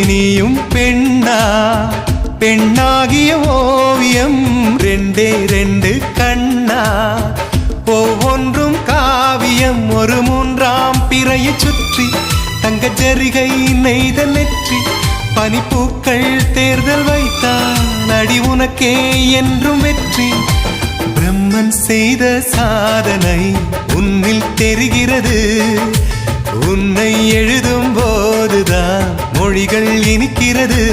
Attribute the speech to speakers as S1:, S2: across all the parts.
S1: நீயும் பெண்ணா பெண்ணாகிய ஓவியம் ரெண்டே ரெண்டு கண்ணா ஒவ்வொன்றும் காவியம் ஒரு மூன்றாம் பிறையை சுற்றி தங்க ஜரிகை நெய்த நெற்றி பனிப்பூக்கள் தேர்தல் வைத்தான் அடி உனக்கே என்றும் வெற்றி பிரம்மன் செய்த சாதனை உன்னில் தெரிகிறது உன்னை எழுதும் போதுதான் மொழிகள் இனிக்கிறது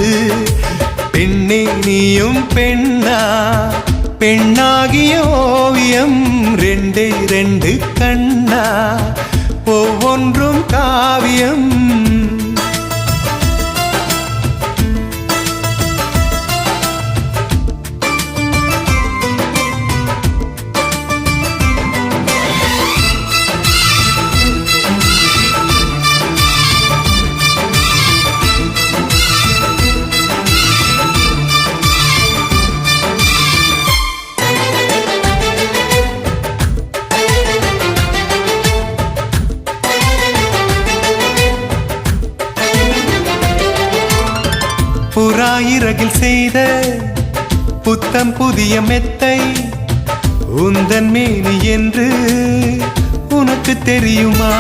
S1: பெண்ணே நீயும் பெண்ணா பெண்ணாகிய ஓவியம் ரெண்டே ரெண்டு கண்ணா ஒவ்வொன்றும் காவியம் புறாயிரகில் செய்த புத்தம் புதிய மெத்தை உந்தன் மேனி என்று உனக்கு தெரியுமா